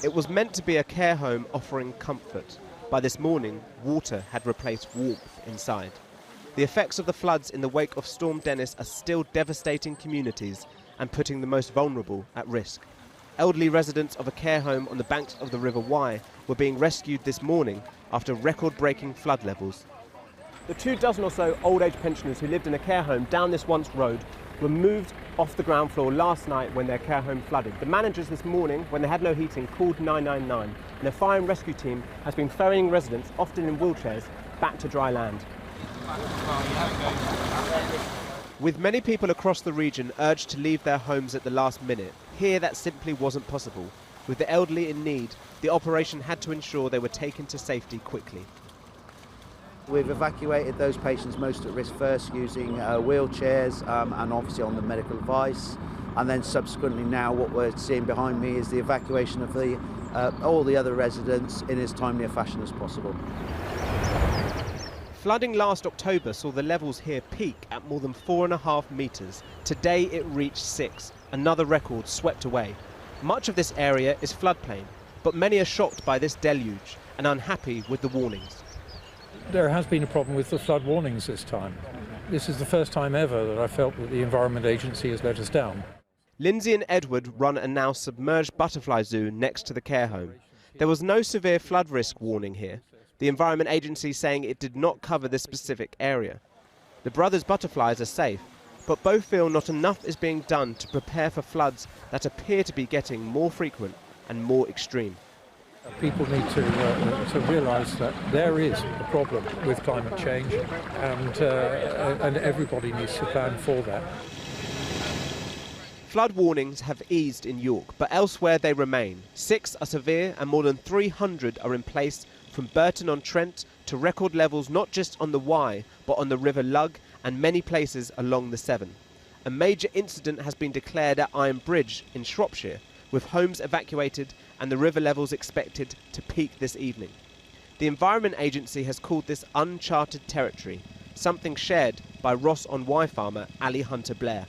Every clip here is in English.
It was meant to be a care home offering comfort. By this morning, water had replaced warmth inside. The effects of the floods in the wake of Storm Dennis are still devastating communities and putting the most vulnerable at risk. Elderly residents of a care home on the banks of the River Wyre were being rescued this morning after record-breaking flood levels. The 24 or so old-age pensioners who lived in a care home down this once road were moved off the ground floor last night when their care home flooded. The managers this morning, when they had no heating, called 999, and the fire and rescue team has been ferrying residents, often in wheelchairs, back to dry land. With many people across the region urged to leave their homes at the last minute, here that simply wasn't possible. With the elderly in need, the operation had to ensure they were taken to safety quickly. We've evacuated those patients most at risk first using wheelchairs and obviously on the medical device. And then subsequently now what we're seeing behind me is the evacuation of all the other residents in as timely a fashion as possible. Flooding last October saw the levels here peak at more than 4.5 metres. Today it reached 6, another record swept away. Much of this area is floodplain, but many are shocked by this deluge and unhappy with the warnings. There has been a problem with the flood warnings this time. This is the first time ever that I felt that the Environment Agency has let us down. Lindsay and Edward run a now submerged butterfly zoo next to the care home. There was no severe flood risk warning here, the Environment Agency saying it did not cover this specific area. The brothers' butterflies are safe, but both feel not enough is being done to prepare for floods that appear to be getting more frequent and more extreme. People need to realise that there is a problem with climate change, and everybody needs to plan for that. Flood warnings have eased in York, but elsewhere they remain. 6 are severe and more than 300 are in place, from Burton-on-Trent to record levels not just on the Wye but on the River Lug and many places along the Severn. A major incident has been declared at Ironbridge in Shropshire, with homes evacuated and the river levels expected to peak this evening. The Environment Agency has called this uncharted territory, something shared by Ross-on-Wye farmer Ali Hunter Blair.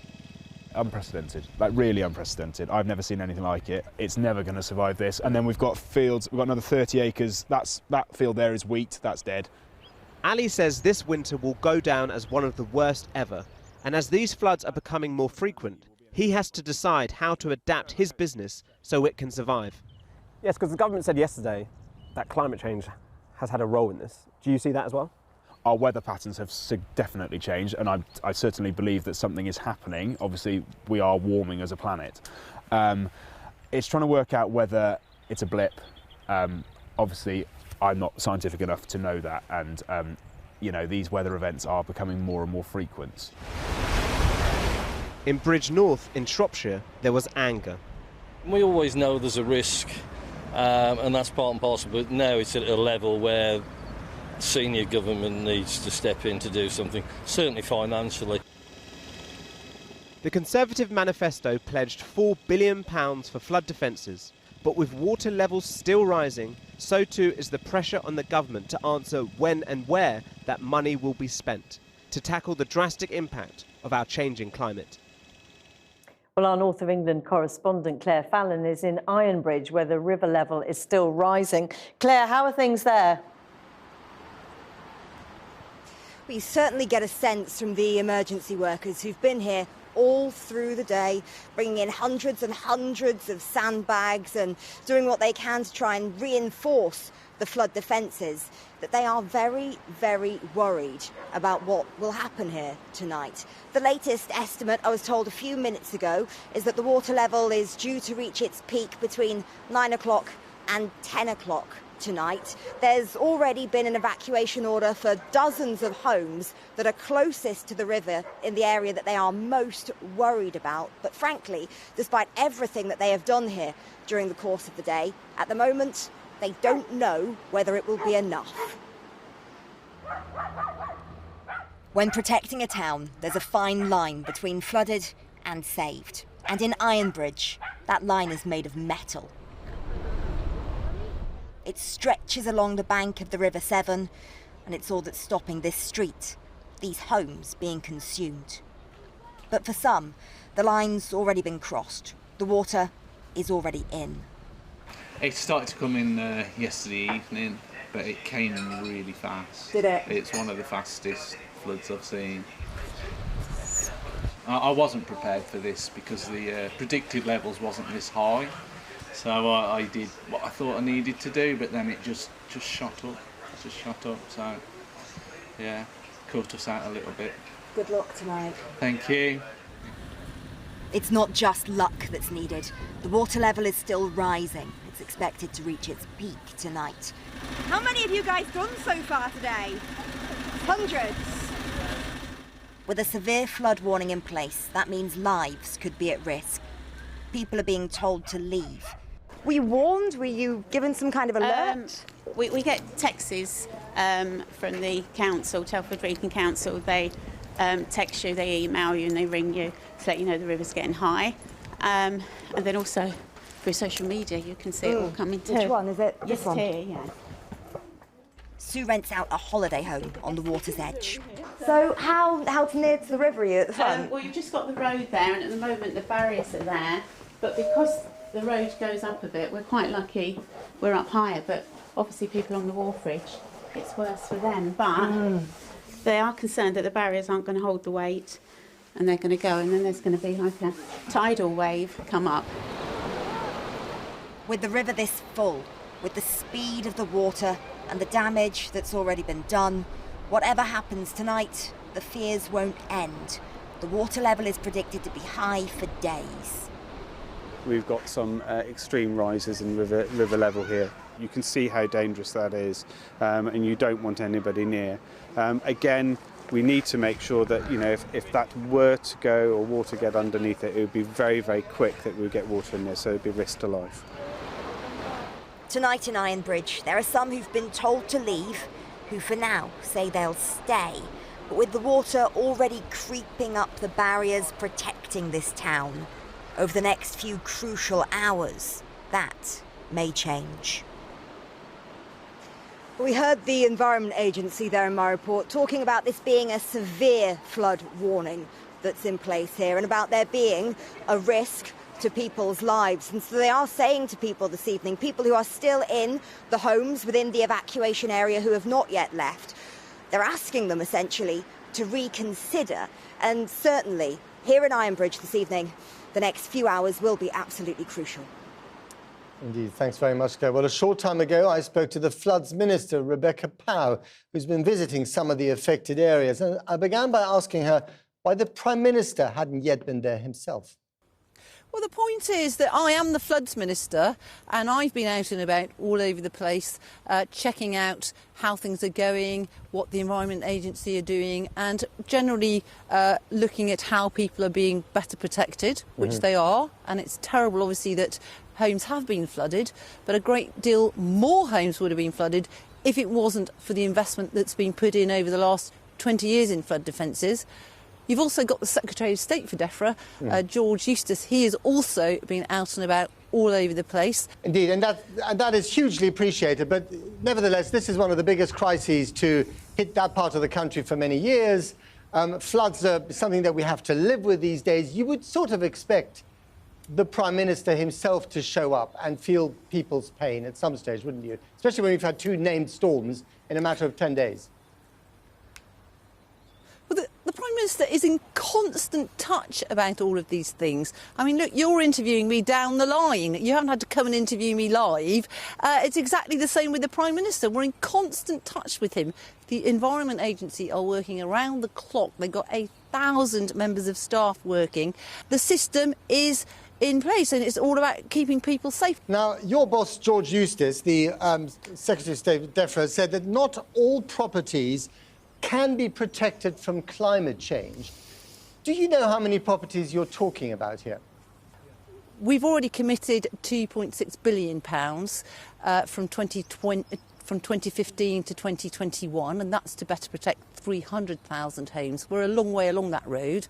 Unprecedented, like really unprecedented. I've never seen anything like it. It's never going to survive this. And then we've got fields, we've got another 30 acres. That field there is wheat, that's dead. Ali says this winter will go down as one of the worst ever. And as these floods are becoming more frequent, he has to decide how to adapt his business so it can survive. Yes, because the government said yesterday that climate change has had a role in this. Do you see that as well? Our weather patterns have definitely changed, and I certainly believe that something is happening. Obviously, we are warming as a planet. It's trying to work out whether it's a blip. Obviously, I'm not scientific enough to know that, and you know, these weather events are becoming more and more frequent. In Bridge North in Shropshire, there was anger. We always know there's a risk, and that's part and parcel, but now it's at a level where senior government needs to step in to do something, certainly financially. The Conservative manifesto pledged £4 billion for flood defences, but with water levels still rising, so too is the pressure on the government to answer when and where that money will be spent to tackle the drastic impact of our changing climate. Well, our North of England correspondent Claire Fallon is in Ironbridge, where the river level is still rising. Claire, how are things there? We certainly get a sense from the emergency workers who've been here all through the day, bringing in hundreds and hundreds of sandbags and doing what they can to try and reinforce the flood defences, that they are very, very worried about what will happen here tonight. The latest estimate, I was told a few minutes ago, is that the water level is due to reach its peak between 9 o'clock and 10 o'clock tonight. There's already been an evacuation order for dozens of homes that are closest to the river in the area that they are most worried about. But frankly, despite everything that they have done here during the course of the day, at the moment, they don't know whether it will be enough. When protecting a town, there's a fine line between flooded and saved. And in Ironbridge, that line is made of metal. It stretches along the bank of the River Severn, and it's all that's stopping this street, these homes being consumed. But for some, the line's already been crossed. The water is already in. It started to come in yesterday evening, but it came in really fast. Did it? It's one of the fastest floods I've seen. I wasn't prepared for this because the predicted levels wasn't this high, so I did what I thought I needed to do, but then it just shot up. So yeah, caught us out a little bit. Good luck tonight. Thank you. It's not just luck that's needed. The water level is still rising. It's expected to reach its peak tonight. How many have you guys done so far today? Hundreds. With a severe flood warning in place, that means lives could be at risk. People are being told to leave. Were you warned? Were you given some kind of alert? We get texts from the council, Telford Region Council. They text you, they email you and they ring you to let you know the river's getting high. And then also through social media you can see it all coming too. Which one? Is it this one? Here, yeah. Sue rents out a holiday home on the water's edge. So how near to the river are you at the front? Well, you've just got the road there, and at the moment the barriers are there, but because the road goes up a bit, we're quite lucky we're up higher, but obviously people on the wharfage, it's worse for them. But they are concerned that the barriers aren't going to hold the weight, and they're going to go, and then there's going to be like a tidal wave come up. With the river this full, with the speed of the water and the damage that's already been done, whatever happens tonight, the fears won't end. The water level is predicted to be high for days. We've got some extreme rises in river level here. You can see how dangerous that is, and you don't want anybody near. Again, we need to make sure that, you know, if that were to go or water get underneath it, it would be very, very quick that we would get water in there, so it would be risk to life. Tonight in Ironbridge, there are some who've been told to leave, who for now say they'll stay. But with the water already creeping up the barriers protecting this town, over the next few crucial hours, that may change. We heard the Environment Agency there in my report talking about this being a severe flood warning that's in place here, and about there being a risk to people's lives. And so they are saying to people this evening, people who are still in the homes within the evacuation area who have not yet left, they're asking them essentially to reconsider. And certainly here in Ironbridge this evening, the next few hours will be absolutely crucial. Indeed. Thanks very much, Claire. Well, a short time ago, I spoke to the Floods Minister, Rebecca Pow, who's been visiting some of the affected areas. And I began by asking her why the Prime Minister hadn't yet been there himself. Well, the point is that I am the Floods Minister, and I've been out and about all over the place, checking out how things are going, what the Environment Agency are doing, and generally looking at how people are being better protected, which they are. And it's terrible, obviously, that homes have been flooded, but a great deal more homes would have been flooded if it wasn't for the investment that's been put in over the last 20 years in flood defences. You've also got the Secretary of State for DEFRA, George Eustice. He has also been out and about all over the place. Indeed, and that is hugely appreciated. But nevertheless, this is one of the biggest crises to hit that part of the country for many years. Floods are something that we have to live with these days. You would sort of expect the Prime Minister himself to show up and feel people's pain at some stage, wouldn't you? Especially when we've had two named storms in a matter of 10 days. Well, the Prime Minister is in constant touch about all of these things. I mean, look, you're interviewing me down the line. You haven't had to come and interview me live. It's exactly the same with the Prime Minister. We're in constant touch with him. The Environment Agency are working around the clock. They've got 1,000 members of staff working. The system is in place, and it's all about keeping people safe. Now, your boss, George Eustice, the Secretary of State, DEFRA, said that not all properties can be protected from climate change. Do you know how many properties you're talking about here? We've already committed £2.6 billion from 2015 to 2021, and that's to better protect 300,000 homes. We're a long way along that road.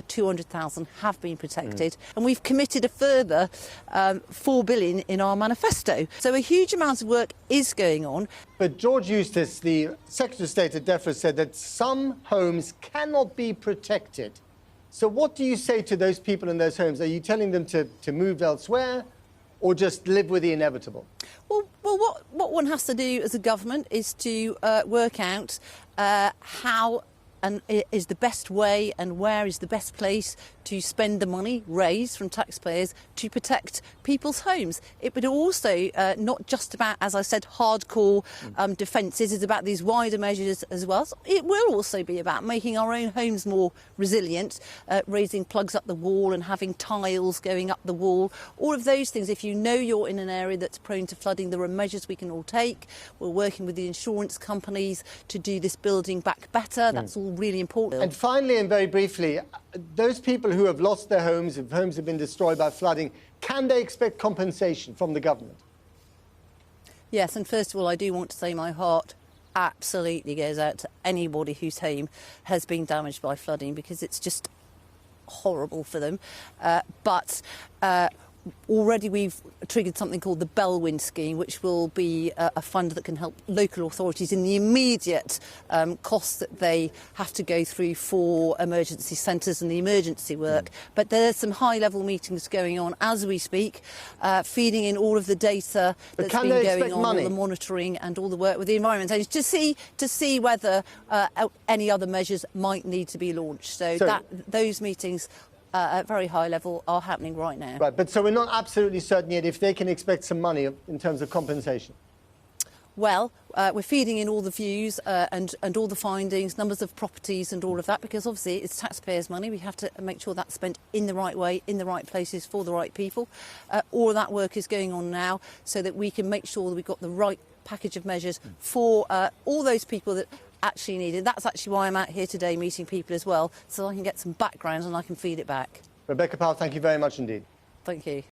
200,000 have been protected, and we've committed a further £4 billion in our manifesto. So a huge amount of work is going on. But George Eustice, the Secretary of State at DEFRA, said that some homes cannot be protected. So what do you say to those people in those homes? Are you telling them to move elsewhere, or just live with the inevitable? Well, what one has to do as a government is to work out how and is the best way and where is the best place to spend the money raised from taxpayers to protect people's homes. It would also not just about, as I said, hardcore defences. It's about these wider measures as well. So it will also be about making our own homes more resilient, raising plugs up the wall and having tiles going up the wall. All of those things, if you know you're in an area that's prone to flooding, there are measures we can all take. We're working with the insurance companies to do this building back better. That's all really important. And finally, and very briefly, those people who have lost their homes, if homes have been destroyed by flooding, can they expect compensation from the government? Yes, and first of all, I do want to say my heart absolutely goes out to anybody whose home has been damaged by flooding, because it's just horrible for them. But already we've triggered something called the Bellwind scheme, which will be a fund that can help local authorities in the immediate costs that they have to go through for emergency centres and the emergency work. But there's some high-level meetings going on as we speak, feeding in all of the data that's been going on, all the monitoring and all the work with the Environment Agency to see whether any other measures might need to be launched. So those meetings at very high level are happening right now. Right, but so we're not absolutely certain yet if they can expect some money in terms of compensation. Well, we're feeding in all the views and all the findings, numbers of properties and all of that, because obviously it's taxpayers' money. We have to make sure that's spent in the right way, in the right places, for the right people. All of that work is going on now so that we can make sure that we've got the right package of measures for all those people that actually need it. That's actually why I'm out here today meeting people as well, so I can get some background and I can feed it back. Rebecca Pow, thank you very much indeed. Thank you.